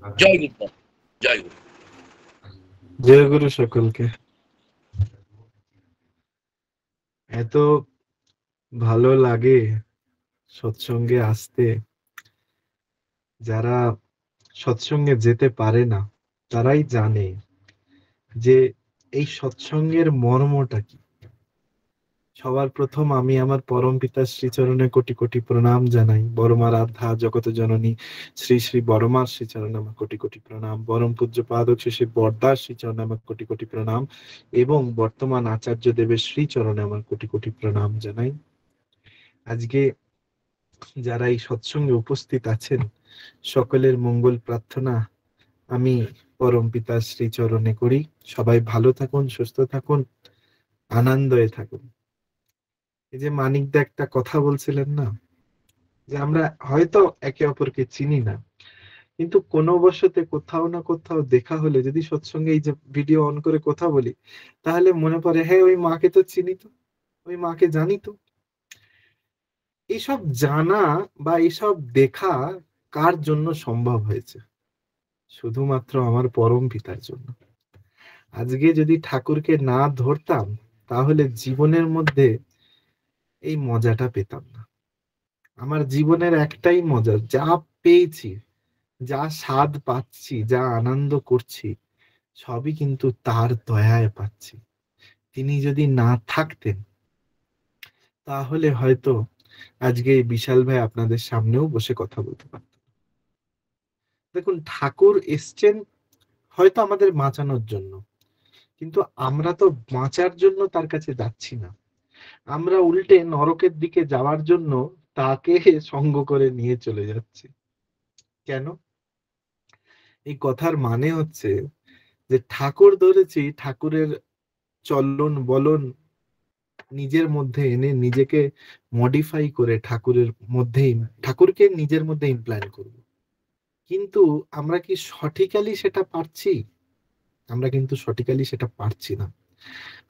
জয় গুরু, জয় গুরু। জয় গুরু সকলকে। এত ভালো লাগে সৎসঙ্গে আসতে। যারা সৎসঙ্গে যেতে পারে না তারাই জানে যে এই সৎসঙ্গের মর্মটা কি। সবার প্রথম আমি আমার পরম পিতার শ্রীচরণে কোটি কোটি প্রণাম জানাই। বড়মা রাধা জগত জননী শ্রী শ্রী বড়মার শ্রীচরণে আমার কোটি কোটি প্রণাম। পরম পূজ্য পাদক শ্রী বরদাস শ্রীচরণে আমার কোটি কোটি প্রণাম এবং বর্তমান আচার্য দেবের শ্রীচরণে আমার কোটি কোটি প্রণাম জানাই। আজকে যারা এই সৎসঙ্গে উপস্থিত আছেন সকলের মঙ্গল প্রার্থনা আমি পরম পিতার শ্রীচরণে করি। সবাই ভালো থাকুন, সুস্থ থাকুন, আনন্দে থাকুন। এই যে মানিকদা একটা কথা বলছিলেন না, যে আমরা হয়তো একে অপরকে চিনি না, কিন্তু কোনো বশতে কোথাও না কোথাও দেখা হলে যদি সৎসঙ্গে এই যে ভিডিও অন করে কথা বলি, তাহলে মনে পড়ে হ্যাঁ ওই মাকে তো চিনি, তো ওই মাকে জানি। তো এইসব জানা বা এইসব দেখা কার জন্য সম্ভব হয়েছে? শুধুমাত্র আমার পরম পিতার জন্য। আজকে যদি ঠাকুরকে না ধরতাম তাহলে জীবনের মধ্যে এই মজাটা পেতাম না। আমার জীবনের একটাই মজা, যা পেয়েছি, যা স্বাদ পাচ্ছি, যা আনন্দ করছি, সবই কিন্তু তার দয়ায় পাচ্ছি। তিনি যদি না থাকতেন তাহলে হয়তো আজকে এই বিশাল ভাই আপনাদের সামনেও বসে কথা বলতে পারতেন। দেখুন, ঠাকুর এসছেন হয়তো আমাদের বাঁচানোর জন্য, কিন্তু আমরা তো বাঁচার জন্য তার কাছে যাচ্ছি না। আমরা উল্টে নরকের দিকে যাওয়ার জন্য তাকে সঙ্গ করে নিয়ে চলে যাচ্ছি। কেন? এই কথার মানে হচ্ছে যে ঠাকুর ধরেছি, ঠাকুরের চলন বলন নিজের মধ্যে এনে নিজেকে মডিফাই করে ঠাকুরের মধ্যেই ঠাকুরকে নিজের মধ্যে ইমপ্ল্যান্ট করব। কিন্তু আমরা কি সঠিক্যালি সেটা পারছি? আমরা কিন্তু সঠিক্যালি সেটা পারছি না।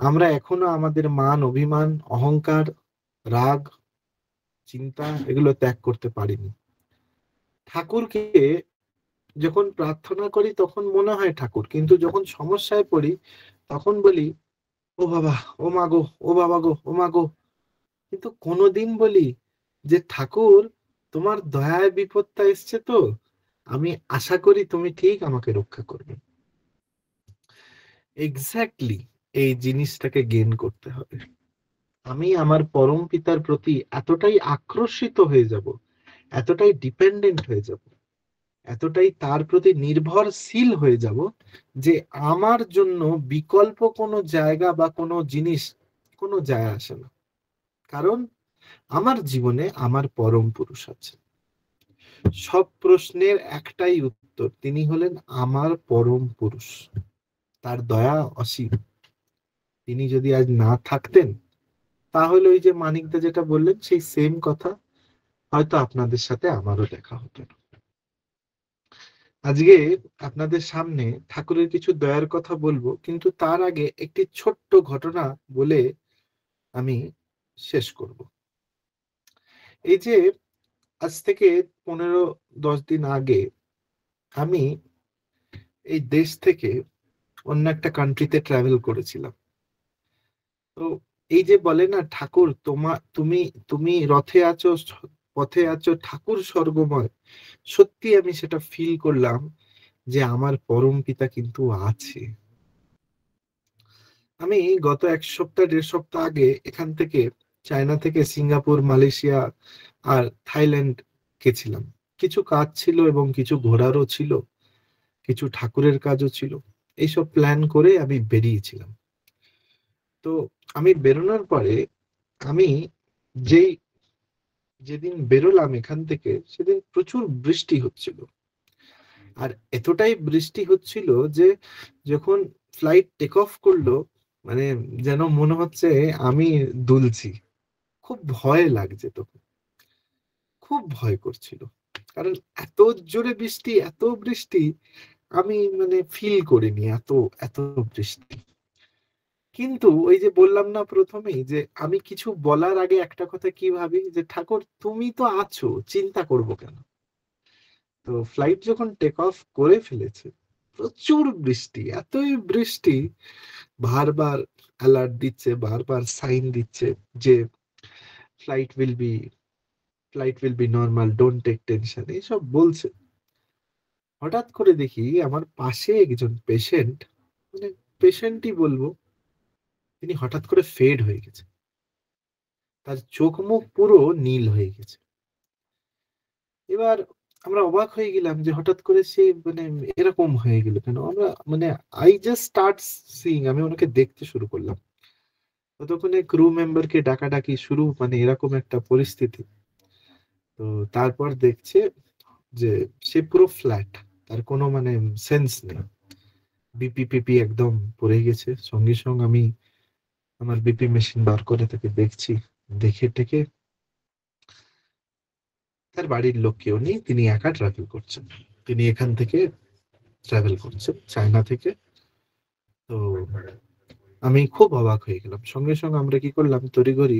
আমরা এখনো আমাদের মান, অভিমান, অহংকার, রাগ, চিন্তা এগুলো ত্যাগ করতে পারিনি। ঠাকুরকে যখন প্রার্থনা করি তখন মনে হয় ঠাকুর, কিন্তু যখন সমস্যায় পড়ি তখন বলি ও বাবা, ও মা গো, ও বাবা গো, ও মা গো। কিন্তু কোনোদিন বলি যে ঠাকুর, তোমার দয়ায় বিপদটা এসছে, তো আমি আশা করি তুমি ঠিক আমাকে রক্ষা করবে। এক্স্যাক্টলি এই জিনিসটাকে গেইন করতে হবে। আমি আমার পরম পিতার প্রতি এতটাই আকর্ষিত হয়ে যাব, এতটাই ডিপেন্ডেন্ট হয়ে যাব, এতটাই তার প্রতি নির্ভরশীল হয়ে যাব যে আমার জন্য বিকল্প কোনো জায়গা বা কোনো জিনিস কোনো যায় আসে না। কারণ আমার জীবনে আমার পরম পুরুষ আছে। সব প্রশ্নের একটাই উত্তর, তিনি হলেন আমার পরম পুরুষ। তার দয়া অসীম। তিনি যদি আজ না থাকতেন তাহলে ওই যে মানিকদা যেটা বললেন সেই সেম কথা হয়তো আপনাদের সাথে আমারও দেখা হতো না। আজকে আপনাদের সামনে ঠাকুরের কিছু দয়ার কথা বলবো, কিন্তু তার আগে একটি ছোট্ট ঘটনা বলে আমি শেষ করব। এই যে আজ থেকে 15-10 দিন আগে আমি এই দেশ থেকে অন্য একটা কান্ট্রিতে ট্রাভেল করেছিলাম। তো এই যে বলে না ঠাকুর তুমি তুমি রথে আছো, পথে আছো, ঠাকুর স্বর্গময়। সত্যি আমি সেটা ফিল করলাম যে আমার পরম পিতা কিন্তু আছে। আমি গত 1 সপ্তাহ 1.5 সপ্তাহ আগে এখান থেকে চায়না থেকে সিঙ্গাপুর, মালয়েশিয়া আর থাইল্যান্ড গেছিলাম। কিছু কাজ ছিল এবং কিছু ঘোরারও ছিল, কিছু ঠাকুরের কাজও ছিল। এইসব প্ল্যান করে আমি বেরিয়েছিলাম। তো আমি বেরোনোর পরে আমি যেই যেদিন বেরোলাম এখান থেকে সেদিন প্রচুর বৃষ্টি হচ্ছিল। আর এতটাই বৃষ্টি হচ্ছিল যে যখন ফ্লাইট টেক অফ করলো, মানে যেন মনে হচ্ছে আমি দুলছি। খুব ভয় লাগছে, তখন খুব ভয় করছিল। কারণ এত জোরে বৃষ্টি, এত বৃষ্টি আমি মানে ফিল করিনি, এত এত বৃষ্টি। কিন্তু ওই যে বললাম না প্রথমেই যে আমি কিছু বলার আগে একটা কথা কি ভাবি, যে ঠাকুর তুমি তো আছো, চিন্তা করব কেন? তো ফ্লাইট যখন টেক অফ করে ফেলেছে, প্রচুর বৃষ্টি, এতই বৃষ্টি, বারবার অ্যালার্ট দিচ্ছে, বারবার সাইন দিচ্ছে যে flight will be flight will be normal, don't take tension, এইসব বলছে। হঠাৎ করে দেখি আমার পাশে একজন পেশেন্ট, মানে পেশেন্টই বলবো, তিনি হঠাৎ করে ফেড হয়ে গেছে, তার চোখ মুখ পুরো নীল হয়ে গেছে। এবার আমরা অবাক হয়ে গেলাম যে হঠাৎ করে সে মানে এরকম হয়ে গেল কেন। আমরা মানে আই জাস্ট স্টার্ট সিইং, আমি ওনাকে দেখতে শুরু করলাম, ততক্ষণে ক্রু মেম্বারকে ডাকাডাকি শুরু, মানে এরকম একটা পরিস্থিতি। তো তারপর দেখছে যে সে পুরো ফ্ল্যাট, তার কোনো মানে সেন্স নেই, বিপি পিপি একদম পড়ে গেছে। সঙ্গে সঙ্গে আমি আমার বিপি মেশিন বার করে তাকে দেখছি, দেখে টেকে তার বাড়ির লোক কেউ নেই, তিনি একা ট্রাভেল করছেন, তিনি এখান থেকে ট্রাভেল করছেন চায়না থেকে। তো আমি খুব অবাক হয়ে গেলাম। সঙ্গে সঙ্গে আমরা কি করলাম, তড়িঘড়ি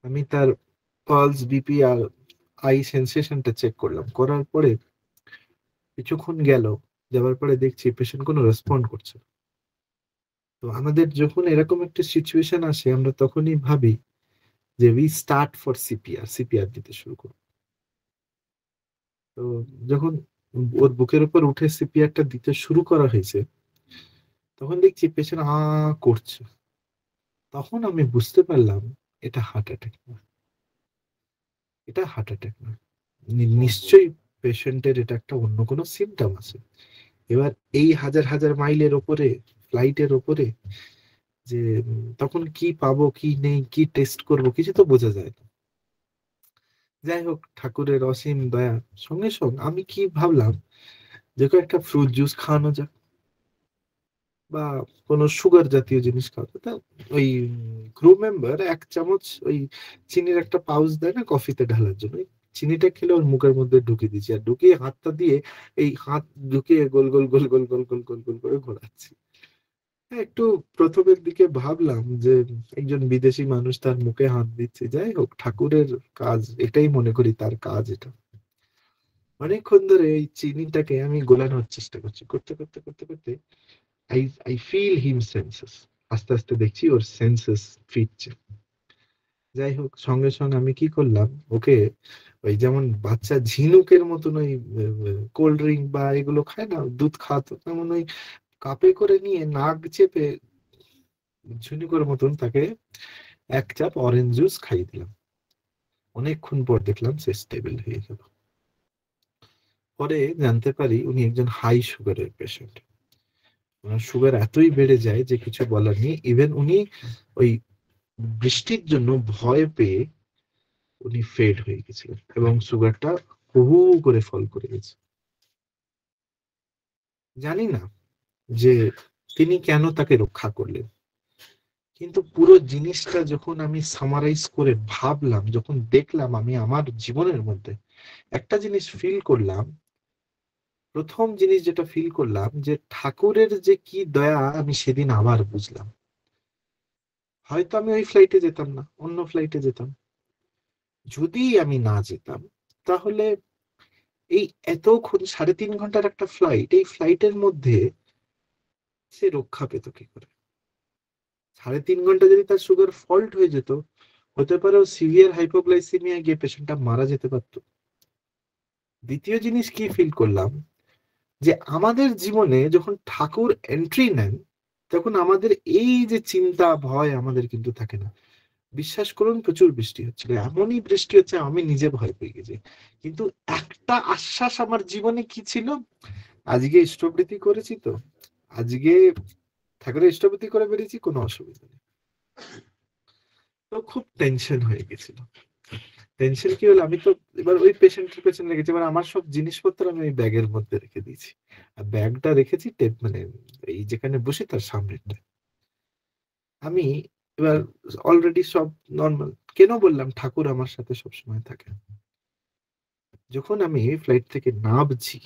আমি তার পালস, বিপি আর আই সেন্সেশনটা চেক করলাম। করার পরে কিছুক্ষণ গেল, যাওয়ার পরে দেখছি পেশেন্ট কোনো রেসপন্ড করছে না। তো আমাদের যখন এরকম একটা সিচুয়েশন আসে, আমরা তখনই ভাবি যে we start for CPR, CPR দিতে শুরু করব। তো যখন ওর বুকের উপর উঠে সিপিআরটা দিতে শুরু করা হয়েছে, তখন দেখছি পেশেন্ট করছে। তখন আমি বুঝতে পারলাম এটা হার্ট অ্যাটাক না, এটা হার্ট অ্যাটাক না, নিশ্চয়ই পেশেন্টের এটা একটা অন্য কোনো সিমটম আছে। এবার এই হাজার হাজার মাইলের ওপরে, ফ্লাইটের ওপরে, যে তখন কি পাবো কি নেই, কি টেস্ট করব, কিছু তো বোঝা যায় না। যাই হোক, ঠাকুরের অসীম দয়া, সঙ্গে সঙ্গে আমি কি ভাবলাম যে একটা ফ্রুট জুস খাওয়ানো যাক, বা কোনো সুগার জাতীয় জিনিস খাওয়াতে। তা ওই ক্রু মেম্বার 1 চামচ ওই চিনির একটা পাউচ দেয় না কফিতে ঢালার জন্য, ওই চিনিটা খেলে ওর মুখের মধ্যে ঢুকিয়ে দিচ্ছি, আর ঢুকিয়ে হাতটা দিয়ে এই হাত ঢুকিয়ে গোল গোল গোল গোল গোল গোল গোল গোল করে ঘোরাচ্ছি। হ্যাঁ, একটু প্রথমের দিকে ভাবলাম যে একজন বিদেশি মানুষ তার মুখে হাত দিচ্ছে। যাই হোক, ঠাকুরের কাজ, এটাই মনে করি তার কাজ এটা। অনেকক্ষণ ধরে এই চিনিটাকে আমি গোলানোর চেষ্টা করছি, করতে করতে করতে করতে I I feel him senses. আস্তে আস্তে দেখছি ওর সেন্সেস ফিরছে। যাই হোক, সঙ্গে সঙ্গে আমি কি করলাম, ওকে ওই যেমন বাচ্চা ঝিনুকের মতন ওই কোল্ড ড্রিঙ্ক বা এগুলো খায় না, দুধ খাওয়াতো, তেমন ওই কাপে করে নিয়ে নাক চেপে ঝিনুকের মতন তাকে 1 চাপ অরেঞ্জ জুস খাইয়ে দিলাম। অনেকক্ষণ পর দেখলাম সে স্টেবল হয়ে গেল। পরে জানতে পারি উনি একজন হাই সুগারের পেশেন্ট। ওনার সুগার এতই বেড়ে যায় যে কিছু বলার নেই। ইভেন উনি ওই বৃষ্টির জন্য ভয় পেয়ে উনি ফেড হয়ে গেছিলেন এবং সুগারটা হু করে ফল করে গেছে। জানি না যে তিনি কেন তাকে রক্ষা করলেন, কিন্তু পুরো জিনিসটা যখন আমি সামারাইজ করে ভাবলাম, যখন দেখলাম, আমি আমার জীবনের মধ্যে একটা জিনিস ফিল করলাম। প্রথম জিনিস যেটা ফিল করলাম যে ঠাকুরের যে কি দয়া, আমি সেদিন আবার বুঝলাম। হয়তো আমি ওই ফ্লাইটে যেতাম না, অন্য ফ্লাইটে যেতাম। যদি আমি না যেতাম, তাহলে এই এতক্ষণ 3.5 ঘন্টার একটা ফ্লাইট, এই ফ্লাইটের মধ্যে সে রক্ষা পেত কি করে? 3.5 ঘন্টা যদি তার সুগার ফল্ট হয়ে যেত, হতে পারে সিভিয়ার হাইপোগ্লাইসিমিয়া গিয়ে পেশেন্টটা মারা যেতে পারতো। দ্বিতীয় জিনিস কি ফিল করলাম, যে আমাদের জীবনে যখন ঠাকুর এন্ট্রি নেন, তখন আমাদের এই যে চিন্তা ভয় আমাদের কিন্তু থাকে না। বিশ্বাস করুন, প্রচুর বৃষ্টি হচ্ছিল, এমনই বৃষ্টি হচ্ছে আমি নিজে ভয় পেয়ে গেছি। কিন্তু একটা আশ্বাস আমার জীবনে কি ছিল, আজকে ইষ্টবৃতি করেছি তো, আজকে ঠাকুরের ইষ্টবৃতি করে বেরিয়েছি, কোনো অসুবিধা নেই। তো খুব টেনশন হয়ে গেছিল। টেনশন কি হলো, আমি তো এবার ওই পেশেন্টের পেছনে রেখেছি, এবার আমার সব জিনিসপত্র আমি ওই ব্যাগের মধ্যে রেখে দিয়েছি। আর ব্যাগটা রেখেছি মানে এই যেখানে বসে তার সামনেটা। আমি এবার অলরেডি সব নর্মাল। কেন বললাম ঠাকুর আমার সাথে সবসময় থাকে? যখন আমি ফ্লাইট থেকে নামছি,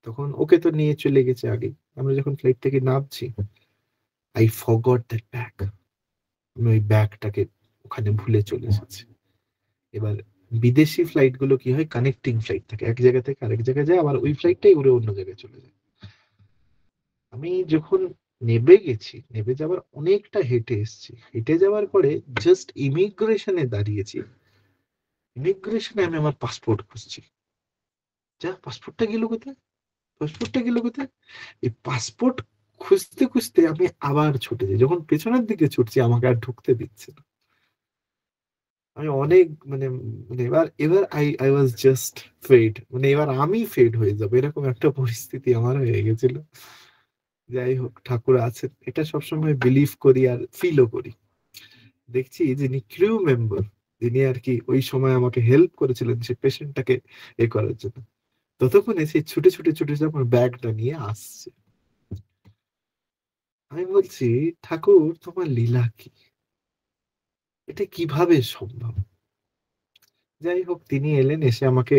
তখন ওকে তো নিয়ে চলে গেছে আগে। আমরা যখন ফ্লাইট থেকে নামছি, আই ফরগট দ্যাট ব্যাগ। আমি ওই ব্যাগটাকে ওখানে ভুলে চলে এসেছি। এবার বিদেশি ফ্লাইট গুলো কি হয়, কানেক্টিং ফ্লাইট থাকে, এক জায়গা থেকে আরেক জায়গায় যায়, আবার ওই ফ্লাইটটাই উড়ে অন্য জায়গায় চলে যায়। আমি যখন নেবে গেছি, নেবে যাওয়ার অনেকটা হেঁটে এসেছি, হেঁটে যাওয়ার পরে জাস্ট ইমিগ্রেশনে দাঁড়িয়েছি, ইমিগ্রেশনে আমি আমার পাসপোর্ট খুঁজছি। যা, পাসপোর্টটা গেল কোথায়, পাসপোর্টটা গেল কোথায়? এই পাসপোর্ট খুঁজতে খুঁজতে আমি আবার ছুটে যাই, যখন পেছনের দিকে ছুটছি আমাকে আর ঢুকতে দিচ্ছে না। আমি অনেক মানে, মানে এবার এবার I I was just fed, মানে এবার আমি ফেড হয়ে যাবো এরকম একটা পরিস্থিতি আমার হয়ে গেছিল। যাই হোক, ঠাকুর আছেন এটা সবসময় বিলিভ করি আর ফিলও করি। দেখছি যিনি ক্রিউ মেম্বার, যিনি আর কি ওই সময় আমাকে হেল্প করেছিলেন সে পেশেন্টটাকে এ করার জন্য, ততক্ষণে সেই ছুটে ছুটে ছুটে ছুটে আমার ব্যাগটা নিয়ে আসছে। আমি বলছি, ঠাকুর তোমার লীলা কি, এটা কিভাবে সম্ভব? যাই হোক, তিনি এলেন, এসে আমাকে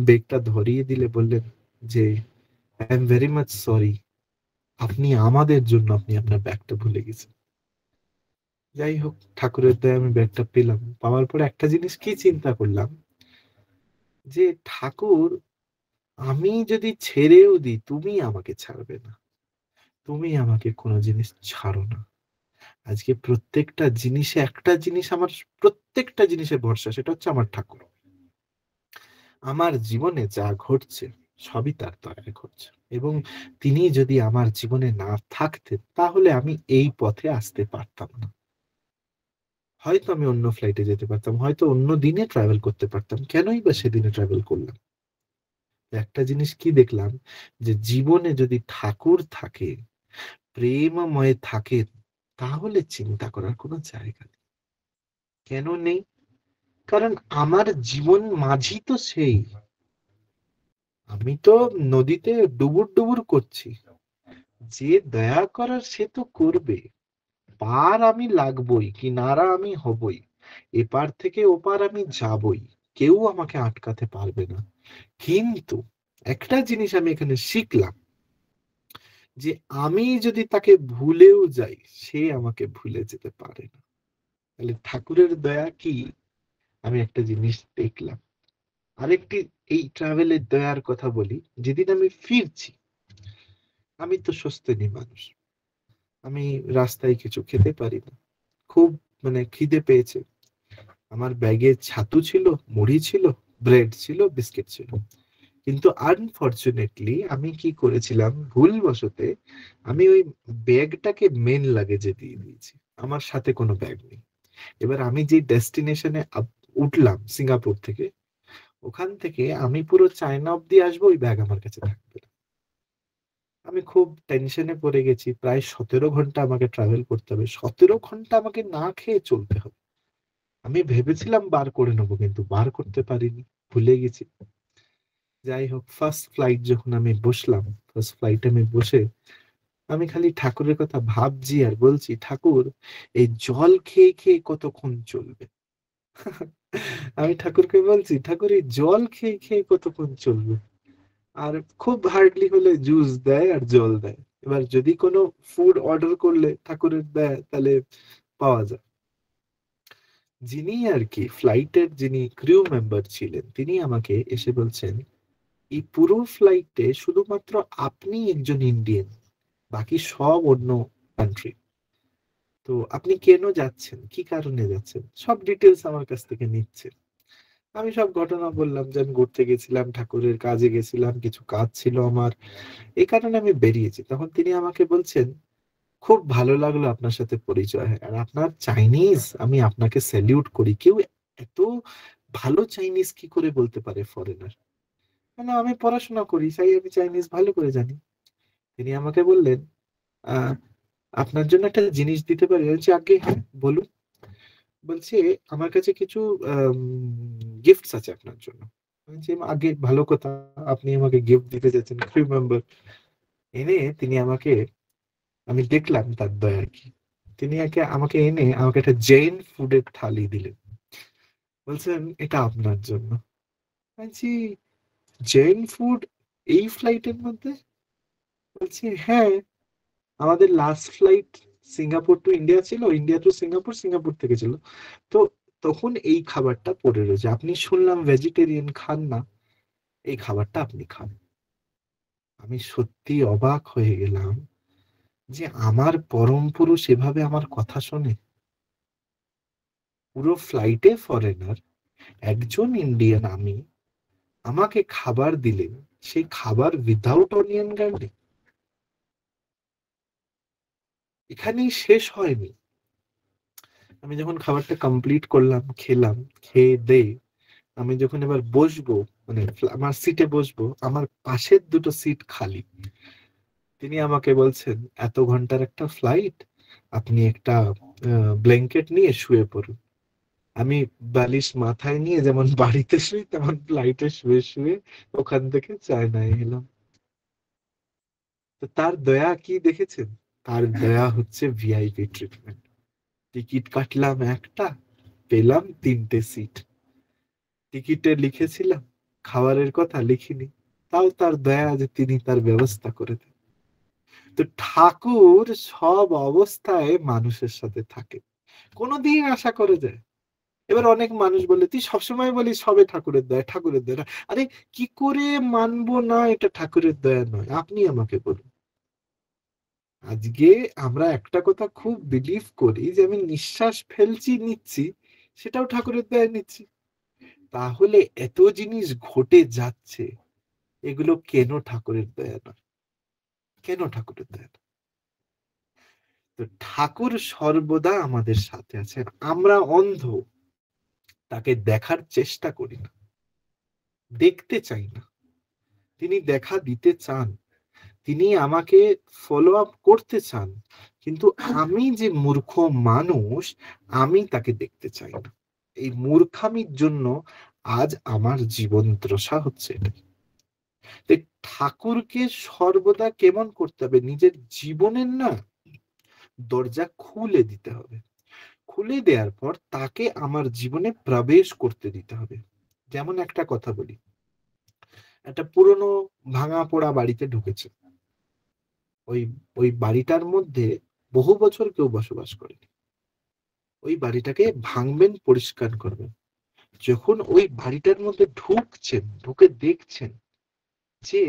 ব্যাগটা ধরিয়ে দিলে বললেন যে I am very much sorry, আপনি আমাদের জন্য আপনি আপনার ব্যাগটা ভুলে গেছেন। যাই হোক, ঠাকুরের দয়ায় আমি ব্যাগটা পেলাম। পাওয়ার পর একটা জিনিস কি চিন্তা করলাম, যে ঠাকুর, আমি যদি ছেড়েও দিই তুমি আমাকে ছাড়বে না, তুমি আমাকে কোনো জিনিস ছাড়ো না। আজকে প্রত্যেকটা জিনিসে একটা জিনিস আমার, প্রত্যেকটা জিনিসে ভরসা, সেটা হচ্ছে আমার ঠাকুর। আমার জীবনে যা ঘটছে সবই তার দয়ায় ঘটছে, এবং তিনি যদি আমার জীবনে না থাকতেন তাহলে আমি এই পথে আসতে পারতাম না। হয়তো আমি অন্য ফ্লাইটে যেতে পারতাম, হয়তো অন্য দিনে ট্রাভেল করতে পারতাম, কেনই বা সেদিনে ট্রাভেল করলাম? একটা জিনিস কি দেখলাম, যে জীবনে যদি ঠাকুর থাকে, প্রেমময় থাকেন, তাহলে চিন্তা করার কোনো জায়গা নেই। কেন নেই? কারণ আমার জীবন মাঝি তো সেই, আমি তো নদীতে ডুবুর ডুবুর করছি, যে দয়া করার সে তো করবে। পার আমি লাগবই, কিনারা আমি হবই, এপার থেকে ওপার আমি যাবই, কেউ আমাকে আটকাতে পারবে না। কিন্তু একটা জিনিস আমি এখানে শিখলাম, যে আমি যদি তাকে ভুলেও যাই, সে আমাকে ভুলে যেতে পারে না। তাহলে ঠাকুরের দয়া কি, আমি একটা জিনিস দেখলাম। আরেকটি, এই ট্রাভেলের দয়ার কথা বলি। যেদিন আমি ফিরছি, আমি তো সস্তেনি মানুষ, আমি রাস্তায় কিছু খেতে পারি না, খুব মানে খিদে পেয়েছে। আমার ব্যাগে ছাতু ছিল, মুড়ি ছিল, ব্রেড ছিল, বিস্কিট ছিল। কিন্তু আনফরচুনেটলি আমি কি করেছিলাম, ভুলবশতে আমি ওই ব্যাগটাকে মেন লাগেজে দিয়ে দিয়েছি, আমার সাথে কোনো ব্যাগ নেই। এবার আমি যে ডেস্টিনেশনে উঠলাম সিঙ্গাপুর থেকে, ওখান থেকে আমি পুরো চায়না অব্দি আসবো, ওই ব্যাগ আমার কাছে থাকবে না। আমি খুব টেনশনে পড়ে গেছি, প্রায় 17 ঘন্টা আমাকে ট্রাভেল করতে হবে, 17 ঘন্টা আমাকে না খেয়ে চলতে হবে। আমি ভেবেছিলাম বার করে নেবো, কিন্তু বার করতে পারিনি, ভুলে গেছি। যাই হোক, ফার্স্ট ফ্লাইট যখন আমি বসলাম, ফার্স্ট ফ্লাইটে আমি বসে আমি খালি ঠাকুরের কথা ভাবছি আর বলছি, ঠাকুর এই জল খেয়ে খেয়ে কতক্ষণ চলবে? আমি ঠাকুরকে বলছি, ঠাকুর এই জল খেয়ে খেয়ে কতক্ষণ চলবে? আর খুব হার্ডলি হলে জুস দেয় আর জল দেয়। এবার যদি কোনো ফুড অর্ডার করলে ঠাকুরের দেয়, তাহলে পাওয়া যায়। যিনি আর কি ফ্লাইটের যিনি ক্রিউ মেম্বার ছিলেন, তিনি আমাকে এসে বলছেন, এই পুরো ফ্লাইটে শুধুমাত্র আপনি একজন ইন্ডিয়ান, বাকি সব অন্য কান্ট্রি। তো আপনি কেন যাচ্ছেন, কি কারণে যাচ্ছেন, সব ডিটেলস আমার কাছ থেকে নিচ্ছে। আমি সব ঘটনা বললাম, যে আমি ঘুরতে গেছিলাম, ঠাকুরের কাজে গেছিলাম, কিছু কাজ ছিল আমার, এই কারণে আমি বেরিয়েছি। তখন তিনি আমাকে বলছেন, খুব ভালো লাগলো আপনার সাথে পরিচয় হয়, আর আপনার চাইনিজ আমি আপনাকে স্যালিউট করি, কেউ এত ভালো চাইনিজ কি করে বলতে পারে ফরেনার? মানে আমি পড়াশোনা করি, তাই আমি চাইনিজ ভালো করে জানি। তিনি আমাকে বললেন, আহ আপনার জন্য একটা জিনিস দিতে পারি? আমি বলছি, আগে হ্যাঁ বলুন। বলছে, আমার কাছে কিছু গিফটস আছে আপনার জন্য। আমি বলছি, আগে ভালো কথা, আপনি আমাকে গিফট দিতে যাচ্ছেন, ক্রিউ মেম্বার। এনে তিনি আমাকে, আমি দেখলাম তার দয়া কি, তিনি আমাকে এনে আমাকে একটা জৈন ফুডের থালি দিলেন, বলছেন এটা আপনার জন্য। বলছি, জৈন ফুড এই ফ্লাইটের মধ্যে? বলছি হ্যাঁ, আমাদের last flight Singapore to India ছিল, ইন্ডিয়া টু সিঙ্গাপুর, সিঙ্গাপুর থেকে ছিল। তো তখন এই খাবারটা পড়ে রয়েছে, আপনি শুনলাম ভেজিটেরিয়ান খান না, এই খাবারটা আপনি খান। আমি সত্যি অবাক হয়ে গেলাম যে আমার পরম পুরুষ এভাবে আমার কথা শোনে। পুরো ফ্লাইটে ফরেনার, একজন ইন্ডিয়ান আমি, আমাকে খাবার দিলেন, সেই খাবার উইদাউট অনিয়ন গার্লিক। এখানেই শেষ হয়নি। আমি যখন খাবারটা কমপ্লিট করলাম, খেলাম, খেয়ে দিয়ে আমি যখন এবার বসবো, মানে আমার সিটে বসবো, আমার পাশের দুটো সিট খালি। তিনি আমাকে বলছেন, এত ঘন্টার একটা ফ্লাইট, আপনি একটা ব্ল্যাঙ্কেট নিয়ে শুয়ে পড়ুন। আমি বালিশ মাথায় নিয়ে যেমন বাড়িতে শুই, তেমন ফ্লাইটে শুয়ে শুয়ে ওখান থেকে চায়নায় এলাম। তো তার দয়া কি দেখেছেন? তার দয়া হচ্ছে ভিআইপি ট্রিটমেন্ট। টিকিট কাটলাম একটা, পেলাম 3টে সিট। টিকিটে লিখেছিলাম, খাবারের কথা লিখিনি, তাও তার দয়া যে তিনি তার ব্যবস্থা করে দেন। তো ঠাকুর সব অবস্থায় মানুষের সাথে থাকে, কোনোদিন আশা করে যায়। এবার অনেক মানুষ বলে, তুই সবসময় বলিস সবে ঠাকুরের দয়া, ঠাকুরের দয়া। আরে কি করে মানবো না এটা ঠাকুরের দয়া নয়? আপনি আমাকে বলুন। আজকে আমরা একটা কথা খুব বিলিভ করি যে আমি নিঃশ্বাস ফেলছি, নিচ্ছি, সেটাও ঠাকুরের দয়া নিচ্ছি। তাহলে এত জিনিস ঘটে যাচ্ছে, এগুলো কেন ঠাকুরের দয়া নয়? কেন ঠাকুরের দয়া নয়? তো ঠাকুর সর্বদা আমাদের সাথে আছেন, আমরা অন্ধ, তাকে দেখার চেষ্টা করি না, দেখতে চাই না। তিনি দেখা দিতে চান, তিনি আমাকে ফলো আপ করতে চান, কিন্তু আমি যে মূর্খ মানুষ, আমি তাকে দেখতে চাই না। এই মূর্খামির জন্য আজ আমার জীবন দশা হচ্ছে এটা। ঠাকুরকে সর্বদা কেমন করতে হবে? নিজের জীবনের না দরজা খুলে দিতে হবে। খুলে দেওয়ার পর তাকে আমার জীবনে প্রবেশ করতে দিতে হবে। যেমন একটা কথা বলি, একটা পুরনো ভাঙা পোড়া বাড়িতে ঢুকেছে। ওই ওই বাড়িটার মধ্যে বহু বছর কেউ বসবাস করেনি। ওই বাড়িটাকে ভাঙবেন, পরিষ্কার করবেন। যখন ওই বাড়িটার মধ্যে ঢুকছেন, ঢুকে দেখছেন যে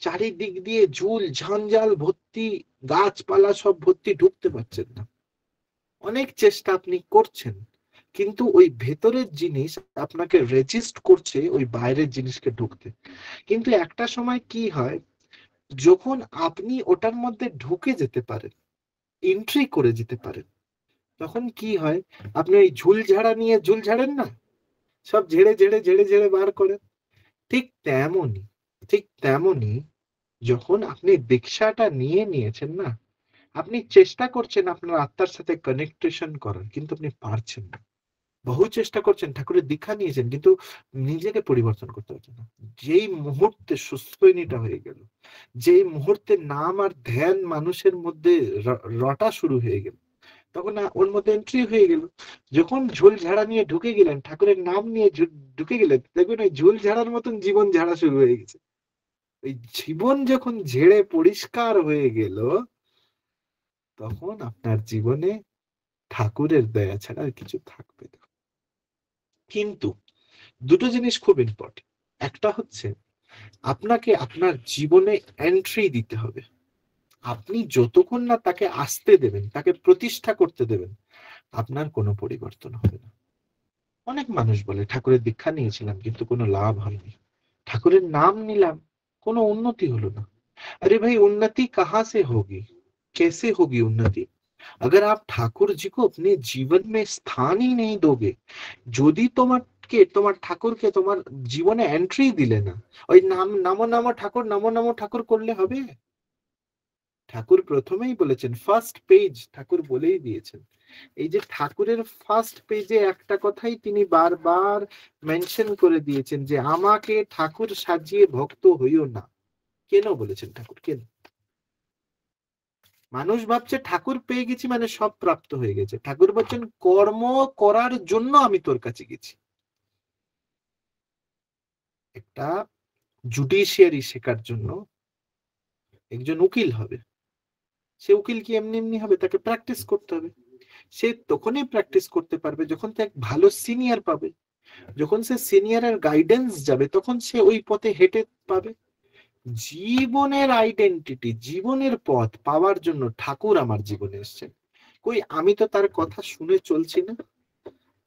চারিদিক দিয়ে ঝুল ঝঞ্ঝাল ভর্তি, গাছপালা সব ভর্তি, ঢুকতে পারছেন না। অনেক চেষ্টা আপনি করছেন, কিন্তু ওই ভেতরের জিনিস আপনাকে রেজিস্ট করছে ওই বাইরের জিনিসকে ঢুকতে। কিন্তু একটা সময় কি হয়, যখন আপনি ওটার মধ্যে ঢুকে যেতে পারেন, এন্ট্রি করে যেতে পারেন, তখন কি হয়, আপনি ওই ঝুল ঝাড়া নিয়ে ঝুল ঝাড়েন না, সব ঝেড়ে ঝেড়ে ঝেড়ে ঝেড়ে বার করেন। ঠিক তেমনই, ঠিক তেমনই যখন আপনি দীক্ষাটা নিয়ে নিয়েছেন না, আপনি চেষ্টা করছেন আপনার আত্মার সাথে কানেকটেশন করার, কিন্তু আপনি পারছেন না। বহু চেষ্টা করছেন, ঠাকুরের দীক্ষা নিয়েছেন, কিন্তু নিজেকে পরিবর্তন করতে পারছেন না। যেই মুহূর্তে সুস্থইনিটা হয়ে গেল, যেই মুহূর্তে নাম আর ধ্যান মানুষের মধ্যে রটা শুরু হয়ে গেল, তখন ওর মধ্যে এন্ট্রি হয়ে গেল। যখন ঝোল ঝাড়া নিয়ে ঢুকে গেলেন, ঠাকুরের নাম নিয়ে ঢুকে গেলেন, দেখবেন ওই ঝোল ঝাড়ার মতন জীবন ঝাড়া শুরু হয়ে গেছে। ওই জীবন যখন ঝেড়ে পরিষ্কার হয়ে গেল, তখন আপনার জীবনে ঠাকুরের দয়া ছাড়া আর কিছু থাকবে না। কিন্তু দুটো জিনিস খুব ইম্পর্টেন্ট। একটা হচ্ছে, আপনাকে আপনার জীবনে এন্ট্রি দিতে হবে। আপনি যতক্ষণ না তাকে আসতে দেবেন, তাকে প্রতিষ্ঠা করতে দেবেন, আপনার কোনো পরিবর্তন হবে না। অনেক মানুষ বলে, ঠাকুরের দীক্ষা নিয়েছিলাম কিন্তু কোনো লাভ হয়নি, ঠাকুরের নাম নিলাম, কোনো উন্নতি হলো না। अरे भाई, उन्नति कहाँ से होगी? कैसे होगी उन्नति? अगर आप ठाकुर जी को अपने जीवन में स्थान ही नहीं दोगे, যদি তোমার ঠাকুরকে তোমার জীবনে এন্ট্রি দিলে না, ওই নাম নামো নামো ঠাকুর, নামো নামো ঠাকুর করলে হবে? ঠাকুর প্রথমেই বলেছেন, ফার্স্ট পেজ ঠাকুর বলেই দিয়েছেন। এই যে ঠাকুরের ফার্স্ট পেজে একটা কথাই তিনি বারবার মেনশন করে দিয়েছেন, যে আমাকে ঠাকুর সাজিয়ে ভক্ত হইও না। কেন বলেছেন ঠাকুর? কেন? মানুষ ভাবছে ঠাকুর পেয়ে গেছি মানে সব প্রাপ্ত হয়ে গেছে। ঠাকুর বলছেন, কর্ম করার জন্য আমি তোর কাছে গেছি। একটা জুডিশিয়ারি শেখার জন্য একজন উকিল হবে, সে উকিল কি এমনি এমনি হবে? তাকে প্র্যাকটিস করতে হবে। সে তখনই প্র্যাকটিস করতে পারবে যখন সে এক ভালো সিনিয়র পাবে। যখন সে সিনিয়রের গাইডেন্স যাবে তখন সে ওই পথে হেঁটে পাবে। জীবনের আইডেন্টিটি, জীবনের পথ পাওয়ার জন্য ঠাকুর আমার জীবনে এসেছেন। কই আমি তো তার কথা শুনে চলছি না।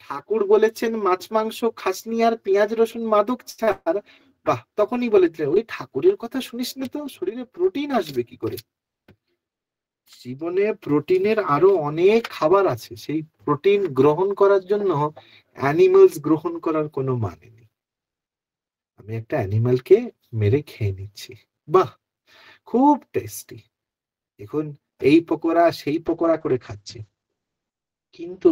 ঠাকুর বলেছেন মাছ মাংস খাসনি আর পেঁয়াজ রসুন মাদক ছাড়, বাহ, তখনই বলেছিলেন ওই ঠাকুরের কথা শুনিস না তো শরীরে প্রোটিন আসবে কি করে। জীবনে প্রোটিনের আরো অনেক খাবার আছে, সেই প্রোটিন গ্রহণ করার জন্য অ্যানিমালস গ্রহণ করার কোনো মানে নেই। আমি একটা অ্যানিমালকে মেরে খেয়ে নিচ্ছি, বাহ, খুব টেস্টি, এখন এই পকোড়া সেই পকোড়া করে খাচ্ছি, কিন্তু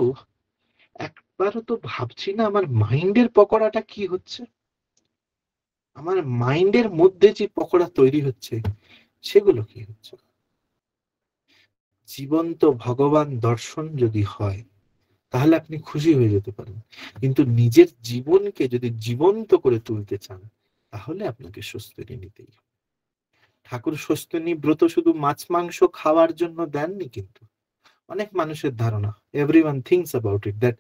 একবারও তো ভাবছি না আমার মাইন্ডের পকোড়াটা কি হচ্ছে। আমার মাইন্ডের মধ্যে যে পকোড়া তৈরি হচ্ছে সেগুলো কি হচ্ছে। জীবন্ত ভগবান দর্শন যদি হয় তাহলে আপনি খুশি হয়ে যেতে পারেন, কিন্তু নিজের জীবনকে যদি জীবন্ত করে তুলতে চান তাহলে আপনাকে স্বস্তি নিতেই হবে। ঠাকুর স্বস্তি ব্রত শুধু মাছ মাংস খাওয়ার জন্য দেননি, কিন্তু অনেক মানুষের ধারণা, এভরিওয়ান থিংকস অ্যাবাউট ইট, দ্যাট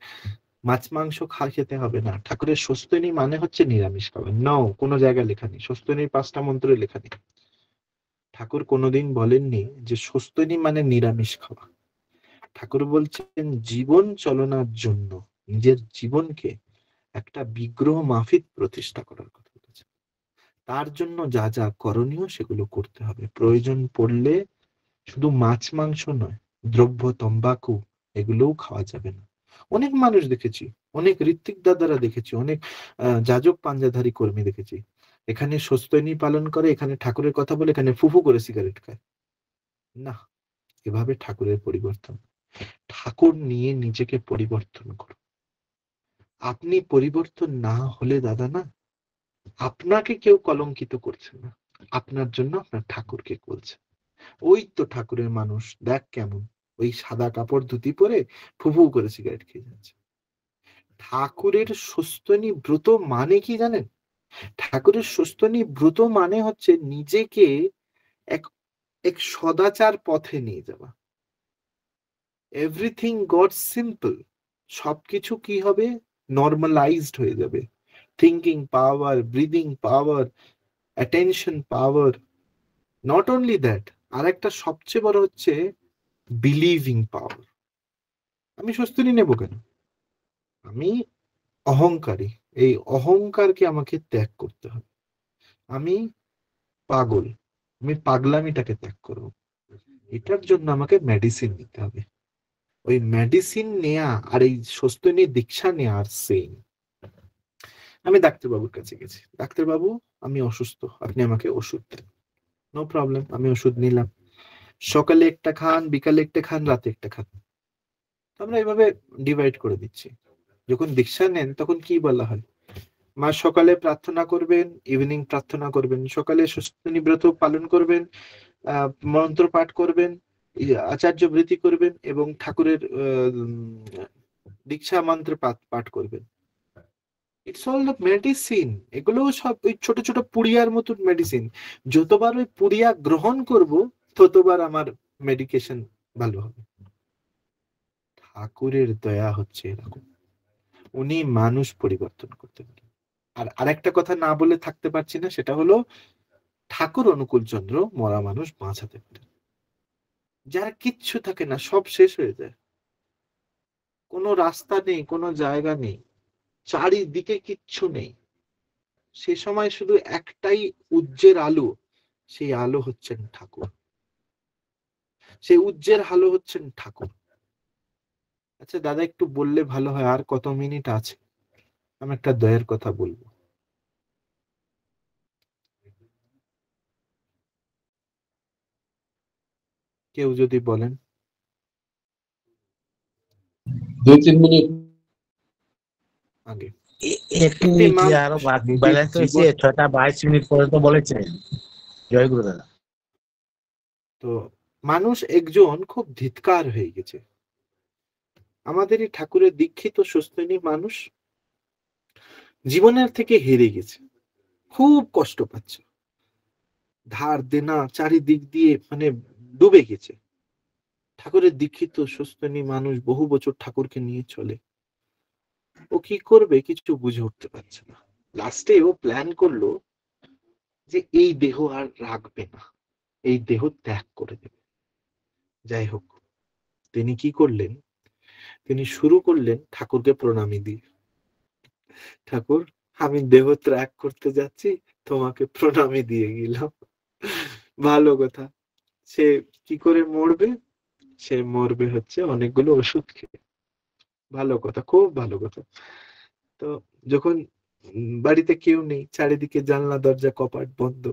মাছ মাংস খেতে হবে না, ঠাকুরের স্বস্তি মানে হচ্ছে নিরামিষ খাবার। নো, কোনো জায়গায় লেখা নেই, স্বস্তির 5টা মন্ত্রে লেখা নেই। ঠাকুর কোনোদিন বলেননি যে স্বস্তি মানে নিরামিষ খাওয়া। ঠাকুর বলছেন জীবন চলনার জন্য নিজের জীবনকে একটা বিগ্রহ মাফিক প্রতিষ্ঠা করার কথা বলেছেন। তার জন্য যা যা করণীয় সেগুলো করতে হবে। প্রয়োজন পড়লে শুধু মাছ মাংস নয়, দ্রব্য তম্বাকু এগুলোও খাওয়া যাবে না। অনেক মানুষ দেখেছি, অনেক ঋত্বিক দাদারা দেখেছি, অনেক যাজক পাঞ্জাধারী কর্মী দেখেছি, এখানে স্বস্তি পালন করে, এখানে ঠাকুরের কথা বলে, এখানে ফুফু করে সিগারেট খায়। না, এভাবে ঠাকুরের পরিবর্তন। ঠাকুর নিয়ে নিজেকে পরিবর্তন করুন। আপনি পরিবর্তন না হলে দাদা না, আপনাকে কেউ কলঙ্কিত করছে না, আপনার জন্য আপনার ঠাকুরকে বলছে। ওই তো ঠাকুরের মানুষ, দেখ কেমন, ওই সাদা কাপড় ধুতি পরে ফুফু করে সিগারেট খেয়ে যাচ্ছে। ঠাকুরের স্বস্তি ব্রত মানে কি জানেন? ঠাকুরের স্বস্তি ব্রত মানে হচ্ছে নিজেকে এক এক সদাচার পথে নিয়ে যাওয়া। এভরিথিং গট সিম্পল, সবকিছু কি হবে, নর্মালাইজড হয়ে যাবে। Thinking power, breathing power, attention power, not only that, আর একটা সবচেয়ে বড় হচ্ছে বিলিভিং পাওয়ার। আমি স্বস্তি নেব কেন? আমি অহংকারী, এই অহংকারকে আমাকে ত্যাগ করতে হবে। আমি পাগল, আমি পাগলামিটাকে ত্যাগ করব। এটার জন্য আমাকে মেডিসিন নিতে হবে। ওই মেডিসিন নেয়া আর এই স্বস্তি নিয়ে দীক্ষা নেয়া আর সেম। আমি ডাক্তারবাবুর কাছে গেছি, ডাক্তারবাবু আমি অসুস্থ, আপনি আমাকে ওষুধ দেন। নো প্রবলেম, আমি ওষুধ নিলাম। সকালে একটা খান, বিকালে একটা খান, রাতে একটা খান। আমরা এইভাবে ডিভাইড করে দিচ্ছি। যখন দীক্ষা নেন তখন কি বলা হয়, মা সকালে প্রার্থনা করবেন, ইভিনিং প্রার্থনা করবেন, সকালে স্বস্তি ব্রত পালন করবেন, মন্ত্র পাঠ করবেন, আচার্য বৃত্তি করবেন এবং ঠাকুরের দীক্ষা মন্ত্র পাঠ করবেন। It's all the medicine. এগুলো সব ওই ছোট ছোট পুড়িয়ার মতন মেডিসিন। যতবার ওই পুড়িয়া গ্রহণ করব ততবার আমার মেডিকেশন ভালো হবে। ঠাকুরের দয়া হচ্ছে এরকম, উনি মানুষ পরিবর্তন করতে পারেন। আর আরেকটা কথা না বলে থাকতে পারছি না, সেটা হলো ঠাকুর অনুকূল চন্দ্র মরা মানুষ বাঁচাতে পারে। যার কিচ্ছু থাকে না, সব শেষ হয়ে যায়, কোনো রাস্তা নেই, কোনো জায়গা নেই, চারিদিকে কিচ্ছু নেই, সে সময় শুধু একটাই উজ্জের আলো, সেই আলো হচ্ছেন ঠাকুর, সেই উজ্জের আলো হচ্ছেন ঠাকুর। আচ্ছা দাদা একটু বললে ভালো হয়, আর কত মিনিট আছে? আমি একটা দয়ের কথা বলবো। কেউ যদি বলেন। 2-3 মিনিট আগে একটু একটি আরো মানুষ নিজের ব্যালেন্স হয়েছে, জীবন, 6টা 22 মিনিট পর্যন্ত বলেছেন। জয় গুরু দাদা। তো মানুষ একজন খুব ধিৎকার হয়ে গেছে। আমাদের এই ঠাকুরের দীক্ষিত সুস্থনী মানুষ জীবনের থেকে হেরে গেছে, খুব কষ্ট পাচ্ছে, ধার দেনা চারিদিক দিয়ে মানে ডুবে গেছে। ঠাকুরের দীক্ষিত সুস্থনী মানুষ, বহু বছর ঠাকুরকে নিয়ে চলে। ও কি করবে কিছু বুঝে উঠতে পারছে না। লাস্টে ও প্ল্যান করলো যে এই দেহ আর রাখবে না, এই দেহ ত্যাগ করে দেবে। যাই হোক, তিনি কি করলেন, তিনি শুরু করলেন ঠাকুরকে প্রণামী দিয়ে, ঠাকুর আমি দেহ ত্যাগ করতে যাচ্ছি, তোমাকে প্রণামী দিয়ে গেলাম। ভালো কথা। সে কি করে মরবে? সে মরবে হচ্ছে অনেকগুলো ওষুধ খেয়ে। ভালো কথা, খুব ভালো কথা। তো যখন বাড়িতে কেউ নেই, চারিদিকে জানলা দরজা কপাট বন্ধ,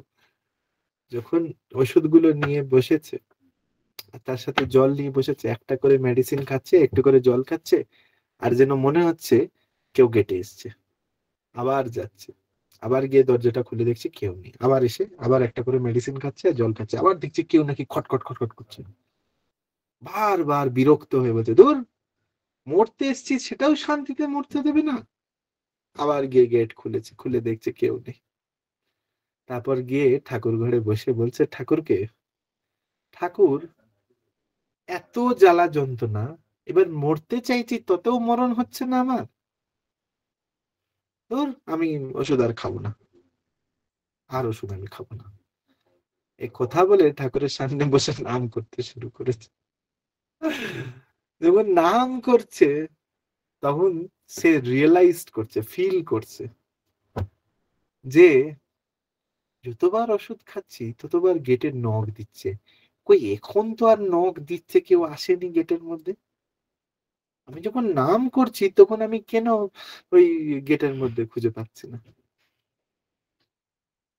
যখন ওষুধগুলো নিয়ে বসেছে, তার সাথে জল নিয়ে বসেছে, একটা করে মেডিসিন খাচ্ছে, একটু করে জল খাচ্ছে, আর যেন মনে হচ্ছে কেউ গেটে এসছে। আবার যাচ্ছে, আবার গিয়ে দরজাটা খুলে দেখছে কেউ নেই, আবার এসে আবার একটা করে মেডিসিন খাচ্ছে আর জল খাচ্ছে, আবার দেখছে কেউ নাকি খটখট খটখট করছে। বারবার বিরক্ত হয়ে বলছে, দূর, মরতে এসছি সেটাও শান্তিতে মরতে দেবে না। আবার গিয়ে গেট খুলেছে, খুলে দেখছে কেউ নেই। তারপর গিয়ে ঠাকুর ঘরে বসে বলছে ঠাকুরকে, ঠাকুর এত জ্বালা যন্ত্রণা, এবার মরতে চাইছি ততেও মরণ হচ্ছে না আমার, ধুর আমি ওষুধ আর খাবো না, আর ওষুধ আমি খাবো না। এই কথা বলে ঠাকুরের সামনে বসে নাম করতে শুরু করেছে। যখন নাম করছে তখন সে রিয়েলাইজ করছে, ফিল করছে যে যতবার ওষুধ খাচ্ছি ততবার গেটের নখ দিচ্ছে, কই এখন তো আর নখ দিচ্ছে কেউ আসেনি গেটের মধ্যে। আমি যখন নাম করছি তখন আমি কেন ওই গেটের মধ্যে খুঁজে পাচ্ছি না?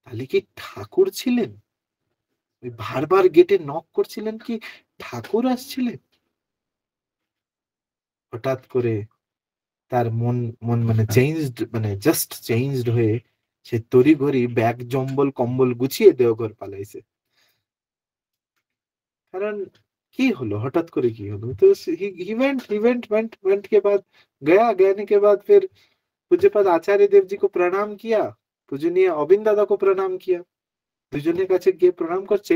তাহলে কি ঠাকুর ছিলেন? ওই বারবার গেটে নক করছিলেন কি ঠাকুর আসছিলেন? হঠাৎ করে তার মন মন মানে চেঞ্জড, মানে জাস্ট চেঞ্জড হয়ে সে তড়িঘড়ি ব্যাগ জম্বল কম্বল গুছিয়ে দেওঘর পালাইছে। কারণ কি হলো, হঠাৎ করে কি হলো? तो ही वेंट के बाद गया, गने के बाद फिर पूज्यपाद आचार्य देव जी को प्रणाम किया, पूजनीय अविन दादा को प्रणाम किया। দুজনের কাছে গিয়ে প্রণাম করছে।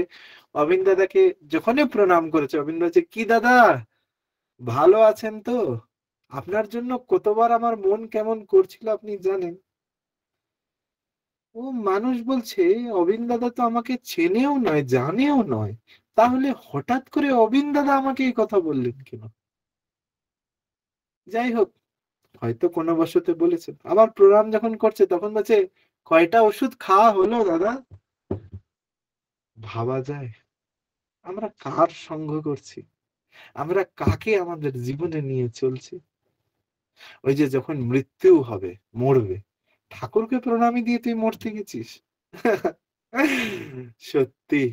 অবিন দাদাকে যখনই প্রণাম করেছে, অবিন দাদা, কি দাদা ভালো আছেন তো? আপনার জন্য কতবার আমার মন কেমন করছিল আপনি জানেন। ও মানুষ বলছে অবিন দাদা তো আমাকে চেনেও নয়, জানেও নয়, তাহলে হঠাৎ করে অবিন দাদা আমাকে এই কথা বললেন কেন? যাই হোক, হয়তো কোনো বশতে বলেছেন। আবার প্রণাম যখন করছে তখন বলছে, কয়টা ওষুধ খাওয়া হলো দাদা? ভাবা যায় আমরা কার সঙ্গ করছি, আমরা কাকে আমাদের জীবনে নিয়ে চলছি। ওই যে যখন মৃত্যু হবে, মরবে, ঠাকুরকে প্রণামী দিয়ে তুই মরতে গেছিস। সত্যি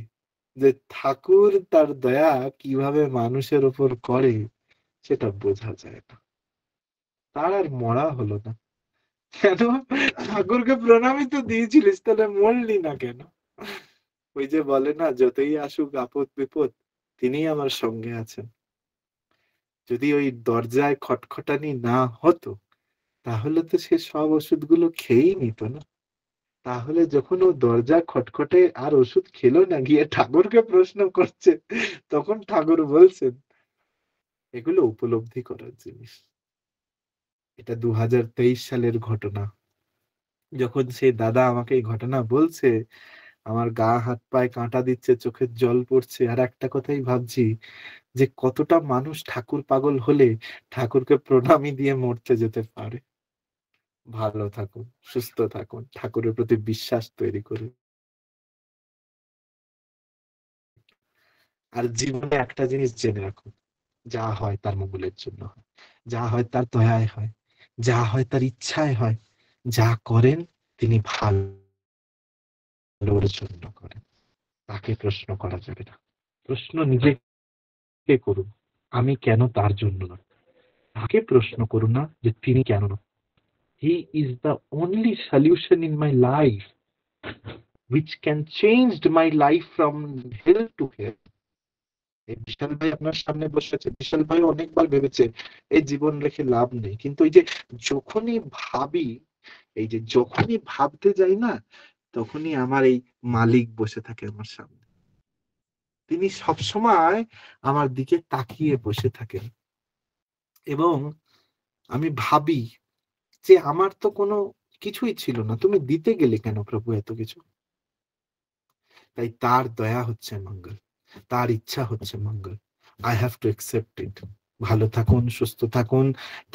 যে ঠাকুর তার দয়া কিভাবে মানুষের উপর করে সেটা বোঝা যায় না। তার আর মরা হলো না কেন? ঠাকুরকে প্রণামী তো দিয়েছিলিস, তাহলে মরলি না কেন? ওই যে বলে না, যতই আসুক আপদ বিপদ তিনি আমার সঙ্গে আছেন। যদি ওই দরজায় খটখটানি না হতো তাহলে তো সে সব ওষুধগুলো খেয়েই নিত না। তাহলে যখন ও দরজা খটখটে আর ওষুধ খেলো না, গিয়ে ঠাকুরকে প্রশ্ন করছে, তখন ঠাকুর বলছেন এগুলো উপলব্ধি করার জিনিস। এটা 2023 সালের ঘটনা। যখন সেই দাদা আমাকে এই ঘটনা বলছে, আমার গা হাত পায়ে কাঁটা দিচ্ছে, চোখের জল পড়ছে, আর একটা কথাই ভাবছি যে কতটা মানুষ ঠাকুর পাগল হলে ঠাকুরকে প্রণামী দিয়ে মরতে যেতে পারে। ভালো থাকুন, সুস্থ থাকুন, ঠাকুরের প্রতি বিশ্বাস তৈরি করুন। আর জীবনে একটা জিনিস জেনে রাখুন, যা হয় তার মঙ্গলের জন্য হয়, যা হয় তার দয়ায় হয়, যা হয় তার ইচ্ছায় হয়, যা করেন তিনি ভালোর জন্য করেন। তাকে প্রশ্ন করা যাবে না। প্রশ্ন নিজেকে করুন, আমি কেন তার জন্য না। তাকে প্রশ্ন করুন না যে তিনি কেন না। He is the only solution in my life which can change my life from hell to heaven. এই বিশাল ভাই আপনার সামনে বসে আছে, বিশাল ভাই অনেকবার ভেবেছে এই জীবন রেখে লাভ নেই, কিন্তু এই যে যখনই ভাবি, এই যে যখনই ভাবতে যাই না, তখনই আমার এই মালিক বসে থাকে আমার সামনে। তিনি সবসময় আমার দিকে তাকিয়ে বসে থাকেন এবং আমি ভাবি যে আমার তো কোনো কিছুই ছিল না, তুমি দিতে গেলে কেন প্রভু এত কিছু? তাই তার দয়া হচ্ছে মঙ্গল, তার ইচ্ছা হচ্ছে মঙ্গল। I have to accept it. ভালো থাকুন, সুস্থ থাকুন,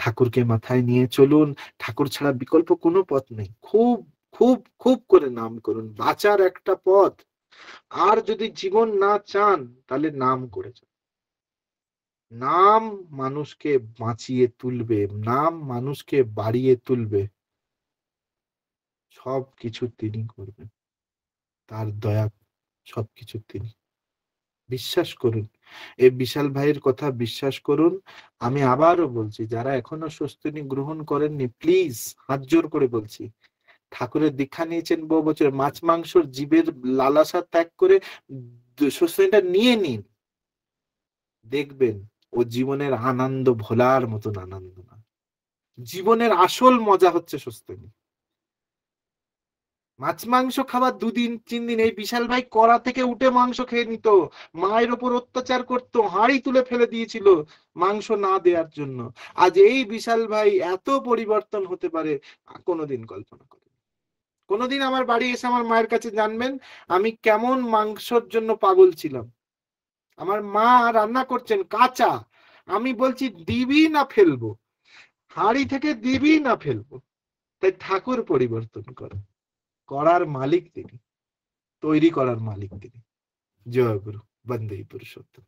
ঠাকুরকে মাথায় নিয়ে চলুন। ঠাকুর ছাড়া বিকল্প কোনো পথ নেই। খুব খুব খুব করে নাম করুন, বাঁচার একটা পথ। আর যদি জীবন না চান তাহলে নাম করে যান। নাম মানুষকে বাঁচিয়ে তুলবে, নাম মানুষকে বাড়িয়ে তুলবে। সবকিছু তিনি করবেন, তার দয়া সবকিছু তিনি। বিশ্বাস করুন, এই বিশাল ভাইয়ের কথা বিশ্বাস করুন। আমি আবারও বলছি, যারা এখনো স্বস্তিনী গ্রহণ করেননি, প্লিজ হাত জোর করে বলছি, ঠাকুরের দীক্ষা নিয়েছেন বহু বছর, মাছ মাংসর জীবের লালসা ত্যাগ করে স্বস্তিনীটা নিয়ে নিন। দেখবেন ও জীবনের আনন্দ ভোলার মতন আনন্দ না। জীবনের আসল মজা হচ্ছে স্বস্তিনী। মাছ মাংস খাবার 2 দিন 3 দিন, এই বিশাল ভাই কড়া থেকে উঠে মাংস খেয়ে নিত, মায়ের ওপর অত্যাচার করতো, হাঁড়ি তুলে ফেলে দিয়েছিল মাংস না দেওয়ার জন্য। আজ এই বিশাল ভাই এত পরিবর্তন হতে পারে কোনোদিন কল্পনা করি। কোনোদিন আমার বাড়ি এসে আমার মায়ের কাছে জানবেন আমি কেমন মাংসর জন্য পাগল ছিলাম। আমার মা রান্না করছেন কাঁচা, আমি বলছি দিবি না ফেলবো, হাঁড়ি থেকে দিবি না ফেলবো। তাই ঠাকুর পরিবর্তন করে, করার মালিক তিনি, তৈরি করার মালিক তিনি। জয় গুরু, বন্দে পুরুষোত্তম।